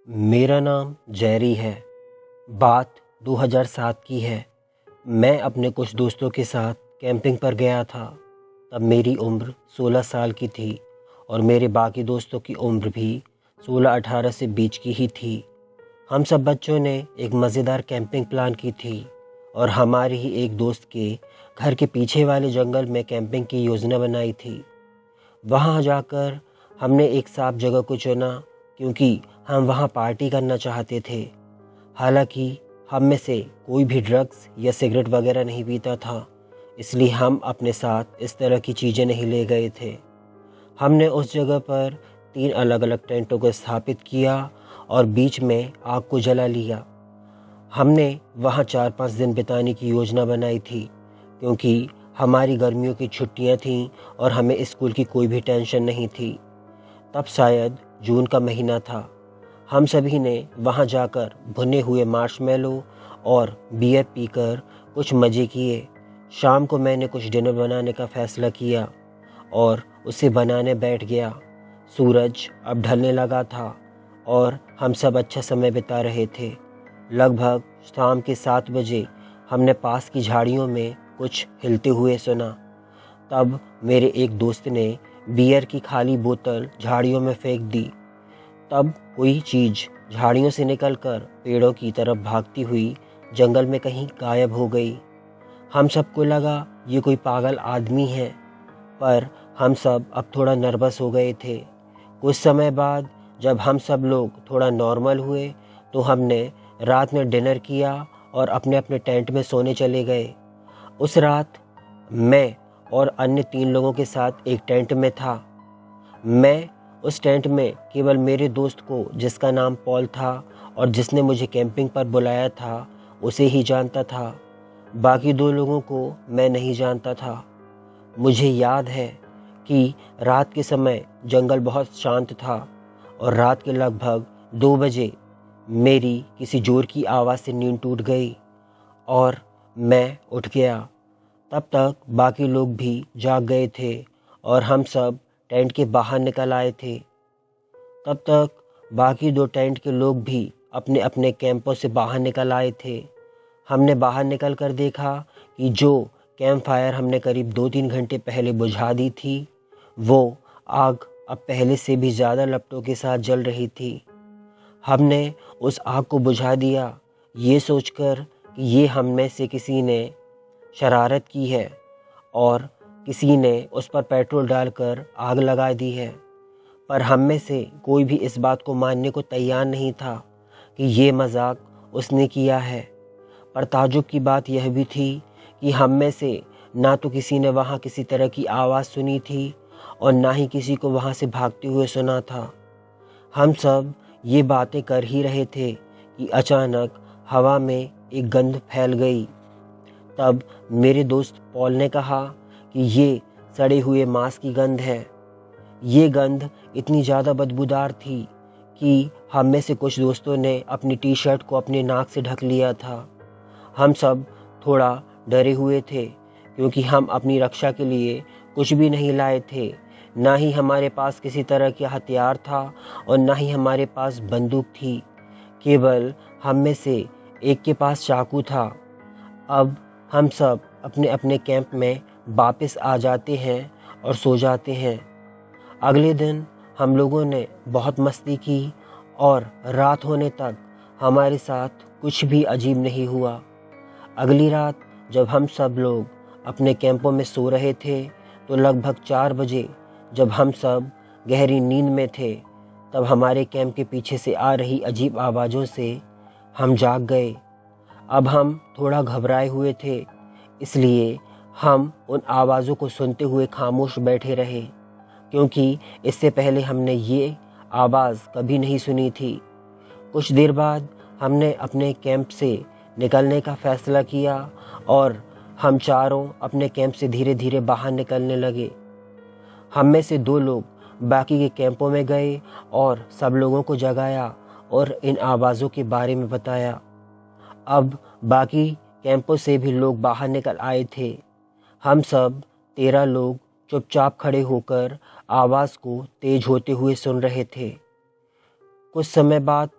मेरा नाम जेरी है। बात 2007 की है। मैं अपने कुछ दोस्तों के साथ कैंपिंग पर गया था। तब मेरी उम्र 16 साल की थी और मेरे बाकी दोस्तों की उम्र भी 16-18 से बीच की ही थी। हम सब बच्चों ने एक मज़ेदार कैंपिंग प्लान की थी और हमारे ही एक दोस्त के घर के पीछे वाले जंगल में कैंपिंग की योजना बनाई थी। वहाँ जाकर हमने एक साफ जगह को चुना क्योंकि हम वहाँ पार्टी करना चाहते थे। हालांकि हम में से कोई भी ड्रग्स या सिगरेट वगैरह नहीं पीता था, इसलिए हम अपने साथ इस तरह की चीज़ें नहीं ले गए थे। हमने उस जगह पर 3 अलग अलग टेंटों को स्थापित किया और बीच में आग को जला लिया। हमने वहाँ 4-5 दिन बिताने की योजना बनाई थी क्योंकि हमारी गर्मियों की छुट्टियाँ थीं और हमें स्कूल की कोई भी टेंशन नहीं थी। तब शायद जून का महीना था। हम सभी ने वहाँ जाकर भुने हुए मार्शमेलो और बियर पीकर कुछ मज़े किए। शाम को मैंने कुछ डिनर बनाने का फ़ैसला किया और उसे बनाने बैठ गया। सूरज अब ढलने लगा था और हम सब अच्छा समय बिता रहे थे। लगभग शाम के 7 बजे हमने पास की झाड़ियों में कुछ हिलते हुए सुना। तब मेरे एक दोस्त ने बियर की खाली बोतल झाड़ियों में फेंक दी। तब कोई चीज़ झाड़ियों से निकलकर पेड़ों की तरफ भागती हुई जंगल में कहीं गायब हो गई। हम सबको लगा ये कोई पागल आदमी है, पर हम सब अब थोड़ा नर्वस हो गए थे। कुछ समय बाद जब हम सब लोग थोड़ा नॉर्मल हुए तो हमने रात में डिनर किया और अपने अपने टेंट में सोने चले गए। उस रात मैं और अन्य 3 लोगों के साथ एक टेंट में था। मैं उस टेंट में केवल मेरे दोस्त को, जिसका नाम पॉल था और जिसने मुझे कैंपिंग पर बुलाया था, उसे ही जानता था। बाकी 2 लोगों को मैं नहीं जानता था। मुझे याद है कि रात के समय जंगल बहुत शांत था और रात के लगभग 2 बजे मेरी किसी ज़ोर की आवाज़ से नींद टूट गई और मैं उठ गया। तब तक बाकी लोग भी जाग गए थे और हम सब टेंट के बाहर निकल आए थे। तब तक बाकी 2 टेंट के लोग भी अपने अपने कैंपों से बाहर निकल आए थे। हमने बाहर निकल कर देखा कि जो कैंप फायर हमने करीब 2-3 घंटे पहले बुझा दी थी, वो आग अब पहले से भी ज़्यादा लपटों के साथ जल रही थी। हमने उस आग को बुझा दिया ये सोचकर कि ये हम में से किसी ने शरारत की है और किसी ने उस पर पेट्रोल डालकर आग लगा दी है। पर हम में से कोई भी इस बात को मानने को तैयार नहीं था कि ये मजाक उसने किया है। पर ताज्जुब की बात यह भी थी कि हम में से ना तो किसी ने वहाँ किसी तरह की आवाज़ सुनी थी और ना ही किसी को वहाँ से भागते हुए सुना था। हम सब ये बातें कर ही रहे थे कि अचानक हवा में एक गंध फैल गई। तब मेरे दोस्त पॉल ने कहा कि ये सड़े हुए मांस की गंध है। ये गंध इतनी ज़्यादा बदबूदार थी कि हम में से कुछ दोस्तों ने अपनी टी-शर्ट को अपने नाक से ढक लिया था। हम सब थोड़ा डरे हुए थे क्योंकि हम अपनी रक्षा के लिए कुछ भी नहीं लाए थे। ना ही हमारे पास किसी तरह का हथियार था और ना ही हमारे पास बंदूक थी। केवल हम में से एक के पास चाकू था। अब हम सब अपने अपने कैंप में वापस आ जाते हैं और सो जाते हैं। अगले दिन हम लोगों ने बहुत मस्ती की और रात होने तक हमारे साथ कुछ भी अजीब नहीं हुआ। अगली रात जब हम सब लोग अपने कैंपों में सो रहे थे तो लगभग 4 बजे जब हम सब गहरी नींद में थे, तब हमारे कैंप के पीछे से आ रही अजीब आवाज़ों से हम जाग गए। अब हम थोड़ा घबराए हुए थे, इसलिए हम उन आवाज़ों को सुनते हुए खामोश बैठे रहे क्योंकि इससे पहले हमने ये आवाज़ कभी नहीं सुनी थी। कुछ देर बाद हमने अपने कैंप से निकलने का फ़ैसला किया और हम चारों अपने कैंप से धीरे धीरे बाहर निकलने लगे। हम में से 2 लोग बाकी के कैंपों में गए और सब लोगों को जगाया और इन आवाज़ों के बारे में बताया। अब बाकी कैंपों से भी लोग बाहर निकल आए थे। हम सब 13 लोग चुपचाप खड़े होकर आवाज़ को तेज होते हुए सुन रहे थे। कुछ समय बाद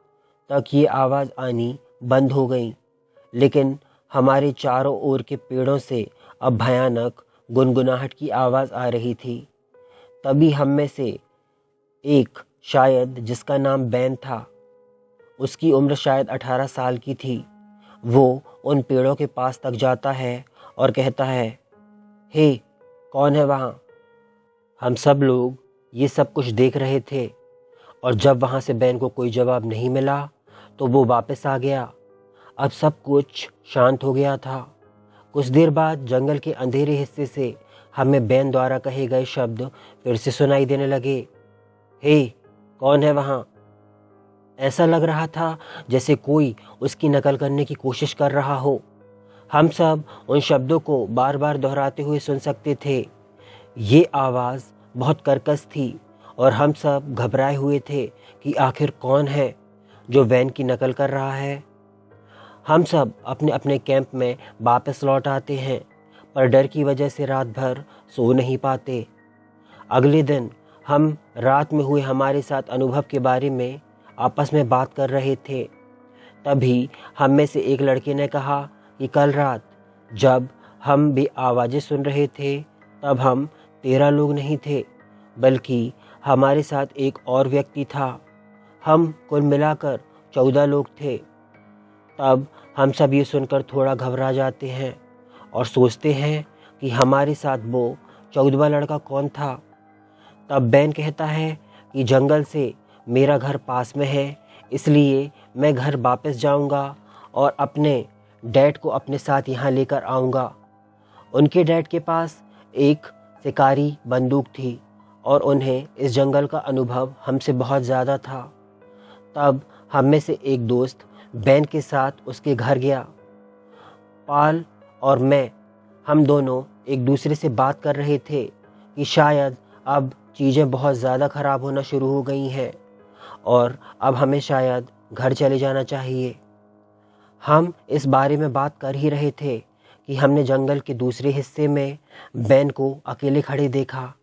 तक ये आवाज़ आनी बंद हो गई, लेकिन हमारे चारों ओर के पेड़ों से अब भयानक गुनगुनाहट की आवाज़ आ रही थी। तभी हम में से एक, शायद जिसका नाम बैन था, उसकी उम्र शायद 18 साल की थी, वो उन पेड़ों के पास तक जाता है और कहता है, हे, कौन है वहाँ? हम सब लोग ये सब कुछ देख रहे थे और जब वहाँ से बैन को कोई जवाब नहीं मिला तो वो वापस आ गया। अब सब कुछ शांत हो गया था। कुछ देर बाद जंगल के अंधेरे हिस्से से हमें बैन द्वारा कहे गए शब्द फिर से सुनाई देने लगे। हे, कौन है वहाँ? ऐसा लग रहा था जैसे कोई उसकी नकल करने की कोशिश कर रहा हो। हम सब उन शब्दों को बार बार दोहराते हुए सुन सकते थे। ये आवाज़ बहुत कर्कश थी और हम सब घबराए हुए थे कि आखिर कौन है जो वैन की नकल कर रहा है। हम सब अपने अपने कैंप में वापस लौट आते हैं, पर डर की वजह से रात भर सो नहीं पाते। अगले दिन हम रात में हुए हमारे साथ अनुभव के बारे में आपस में बात कर रहे थे। तभी हम में से एक लड़के ने कहा कि कल रात जब हम भी आवाज़ें सुन रहे थे तब हम 13 लोग नहीं थे, बल्कि हमारे साथ एक और व्यक्ति था। हम कुल मिलाकर 14 लोग थे। तब हम सब ये सुनकर थोड़ा घबरा जाते हैं और सोचते हैं कि हमारे साथ वो 14वां लड़का कौन था। तब बैन कहता है कि जंगल से मेरा घर पास में है, इसलिए मैं घर वापस जाऊंगा और अपने डैड को अपने साथ यहाँ लेकर आऊँगा। उनके डैड के पास एक शिकारी बंदूक थी और उन्हें इस जंगल का अनुभव हमसे बहुत ज़्यादा था। तब हम में से एक दोस्त बैन के साथ उसके घर गया। पाल और मैं, हम दोनों एक दूसरे से बात कर रहे थे कि शायद अब चीज़ें बहुत ज़्यादा ख़राब होना शुरू हो गई हैं और अब हमें शायद घर चले जाना चाहिए। हम इस बारे में बात कर ही रहे थे कि हमने जंगल के दूसरे हिस्से में बैन को अकेले खड़े देखा।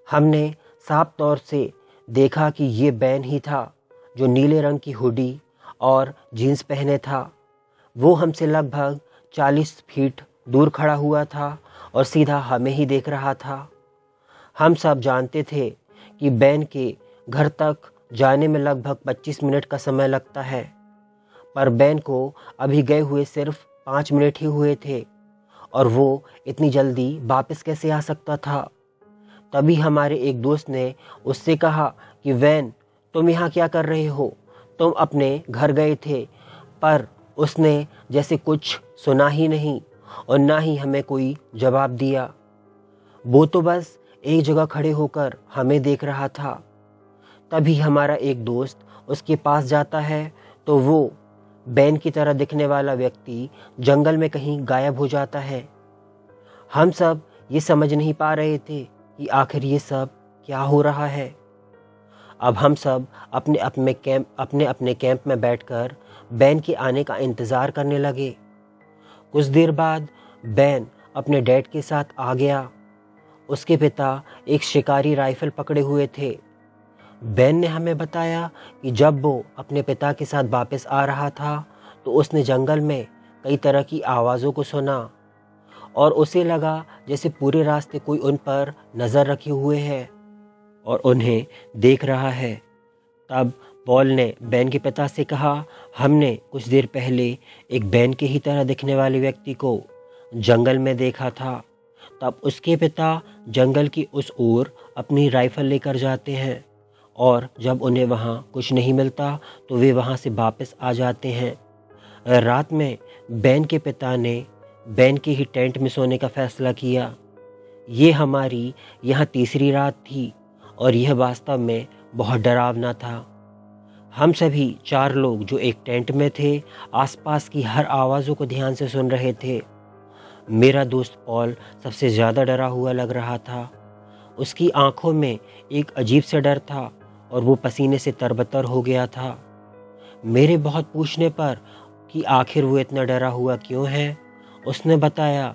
हमने साफ तौर से देखा कि ये बैन ही था जो नीले रंग की हुडी और जीन्स पहने था। वो हमसे लगभग 40 फीट दूर खड़ा हुआ था और सीधा हमें ही देख रहा था। हम सब जानते थे कि बैन के घर तक जाने में लगभग 25 मिनट का समय लगता है, पर बैन को अभी गए हुए सिर्फ 5 मिनट ही हुए थे और वो इतनी जल्दी वापस कैसे आ सकता था। तभी हमारे एक दोस्त ने उससे कहा कि वैन, तुम यहाँ क्या कर रहे हो? तुम अपने घर गए थे। पर उसने जैसे कुछ सुना ही नहीं और ना ही हमें कोई जवाब दिया। वो तो बस एक जगह खड़े होकर हमें देख रहा था। तभी हमारा एक दोस्त उसके पास जाता है तो वो बैन की तरह दिखने वाला व्यक्ति जंगल में कहीं गायब हो जाता है। हम सब ये समझ नहीं पा रहे थे कि आखिर ये सब क्या हो रहा है। अब हम सब अपने अपने कैंप में बैठकर बैन के आने का इंतज़ार करने लगे। कुछ देर बाद बैन अपने डैड के साथ आ गया। उसके पिता एक शिकारी राइफल पकड़े हुए थे। बैन ने हमें बताया कि जब वो अपने पिता के साथ वापस आ रहा था तो उसने जंगल में कई तरह की आवाज़ों को सुना और उसे लगा जैसे पूरे रास्ते कोई उन पर नज़र रखे हुए है और उन्हें देख रहा है। तब पॉल ने बैन के पिता से कहा, हमने कुछ देर पहले एक बैन के ही तरह दिखने वाले व्यक्ति को जंगल में देखा था। तब उसके पिता जंगल की उस ओर अपनी राइफल लेकर जाते हैं और जब उन्हें वहाँ कुछ नहीं मिलता तो वे वहाँ से वापस आ जाते हैं। रात में बैन के पिता ने बैन के ही टेंट में सोने का फैसला किया। ये हमारी यहाँ तीसरी रात थी और यह वास्तव में बहुत डरावना था। हम सभी 4 लोग जो एक टेंट में थे आसपास की हर आवाज़ों को ध्यान से सुन रहे थे। मेरा दोस्त पॉल सबसे ज़्यादा डरा हुआ लग रहा था। उसकी आंखों में एक अजीब सा डर था और वो पसीने से तरबतर हो गया था। मेरे बहुत पूछने पर कि आखिर वो इतना डरा हुआ क्यों है, उसने बताया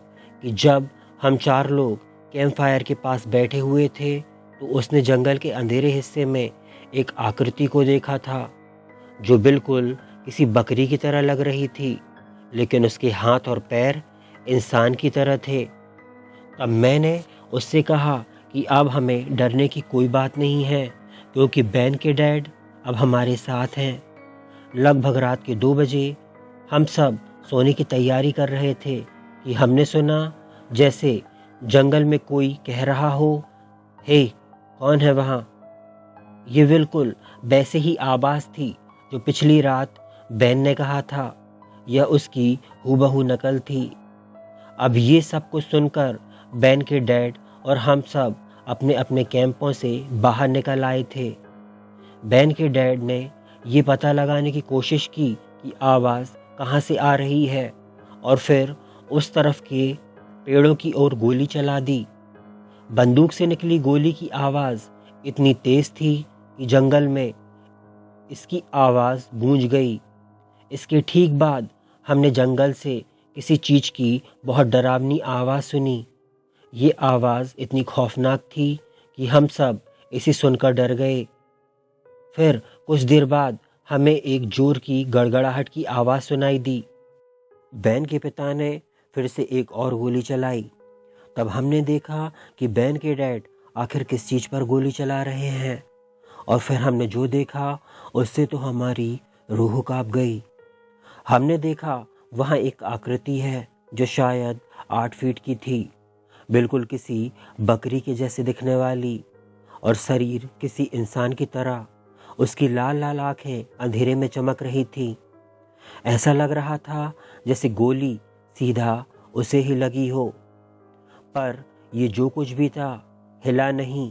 कि जब हम 4 लोग कैंप फायर के पास बैठे हुए थे तो उसने जंगल के अंधेरे हिस्से में एक आकृति को देखा था जो बिल्कुल किसी बकरी की तरह लग रही थी, लेकिन उसके हाथ और पैर इंसान की तरह थे। तब मैंने उससे कहा कि अब हमें डरने की कोई बात नहीं है, क्योंकि बैन के डैड अब हमारे साथ हैं। लगभग रात के 2 बजे हम सब सोने की तैयारी कर रहे थे कि हमने सुना जैसे जंगल में कोई कह रहा हो, हे, कौन है वहाँ? ये बिल्कुल वैसे ही आवाज़ थी जो पिछली रात बैन ने कहा था। यह उसकी हूबहू नकल थी। अब ये सब कुछ सुनकर बैन के डैड और हम सब अपने अपने कैंपों से बाहर निकल आए थे। बैन के डैड ने ये पता लगाने की कोशिश की कि आवाज़ कहाँ से आ रही है, और फिर उस तरफ के पेड़ों की ओर गोली चला दी। बंदूक से निकली गोली की आवाज़ इतनी तेज थी कि जंगल में इसकी आवाज़ गूंज गई। इसके ठीक बाद हमने जंगल से किसी चीज़ की बहुत डरावनी आवाज़ सुनी। ये आवाज़ इतनी खौफनाक थी कि हम सब इसे सुनकर डर गए। फिर कुछ देर बाद हमें एक जोर की गड़गड़ाहट की आवाज़ सुनाई दी। बैन के पिता ने फिर से एक और गोली चलाई। तब हमने देखा कि बैन के डैड आखिर किस चीज़ पर गोली चला रहे हैं, और फिर हमने जो देखा उससे तो हमारी रूह कांप गई। हमने देखा वहाँ एक आकृति है जो शायद 8 फीट की थी, बिल्कुल किसी बकरी के जैसे दिखने वाली, और शरीर किसी इंसान की तरह। उसकी लाल लाल आंखें अंधेरे में चमक रही थी। ऐसा लग रहा था जैसे गोली सीधा उसे ही लगी हो। पर ये जो कुछ भी था हिला नहीं,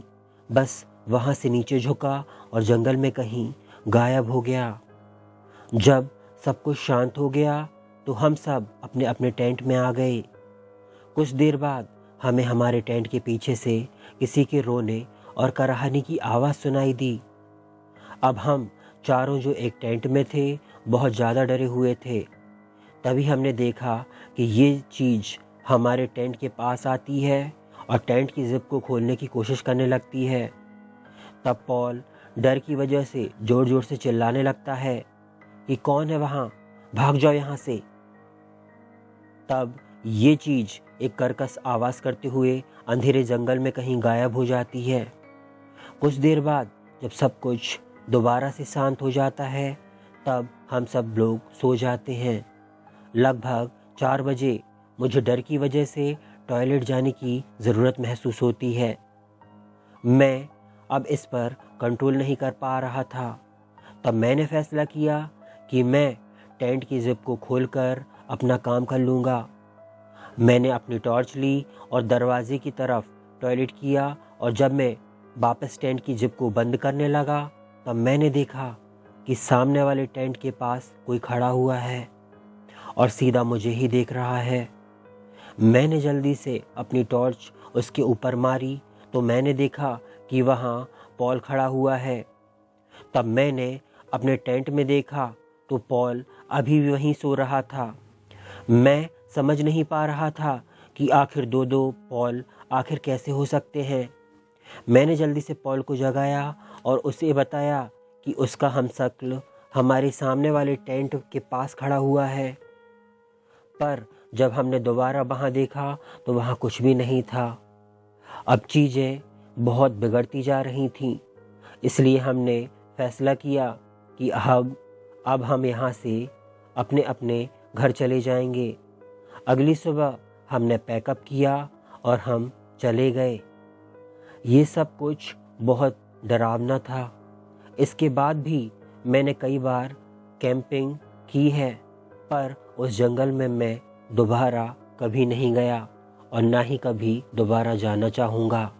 बस वहाँ से नीचे झुका और जंगल में कहीं गायब हो गया। जब सब कुछ शांत हो गया तो हम सब अपने अपने टेंट में आ गए। कुछ देर बाद हमें हमारे टेंट के पीछे से किसी के रोने और कराहने की आवाज़ सुनाई दी। अब हम चारों जो एक टेंट में थे बहुत ज़्यादा डरे हुए थे। तभी हमने देखा कि ये चीज़ हमारे टेंट के पास आती है और टेंट की जिप को खोलने की कोशिश करने लगती है। तब पॉल डर की वजह से ज़ोर ज़ोर से चिल्लाने लगता है कि कौन है वहाँ, भाग जाओ यहाँ से। तब ये चीज़ एक कर्कश आवाज़ करते हुए अंधेरे जंगल में कहीं गायब हो जाती है। कुछ देर बाद जब सब कुछ दोबारा से शांत हो जाता है तब हम सब लोग सो जाते हैं। लगभग 4 बजे मुझे डर की वजह से टॉयलेट जाने की ज़रूरत महसूस होती है। मैं अब इस पर कंट्रोल नहीं कर पा रहा था। तब मैंने फैसला किया कि मैं टेंट की जिप को खोलकर अपना काम कर लूँगा। मैंने अपनी टॉर्च ली और दरवाजे की तरफ टॉयलेट किया, और जब मैं वापस टेंट की जिप को बंद करने लगा तब मैंने देखा कि सामने वाले टेंट के पास कोई खड़ा हुआ है और सीधा मुझे ही देख रहा है। मैंने जल्दी से अपनी टॉर्च उसके ऊपर मारी तो मैंने देखा कि वहाँ पॉल खड़ा हुआ है। तब मैंने अपने टेंट में देखा तो पॉल अभी भी वहीं सो रहा था। मैं समझ नहीं पा रहा था कि आखिर दो पॉल आखिर कैसे हो सकते हैं। मैंने जल्दी से पॉल को जगाया और उसे बताया कि उसका हमशक्ल हमारे सामने वाले टेंट के पास खड़ा हुआ है। पर जब हमने दोबारा वहाँ देखा तो वहाँ कुछ भी नहीं था। अब चीज़ें बहुत बिगड़ती जा रही थीं, इसलिए हमने फैसला किया कि अब हम यहाँ से अपने अपने घर चले जाएंगे। अगली सुबह हमने पैकअप किया और हम चले गए। ये सब कुछ बहुत डरावना था। इसके बाद भी मैंने कई बार कैंपिंग की है, पर उस जंगल में मैं दोबारा कभी नहीं गया और ना ही कभी दोबारा जाना चाहूँगा।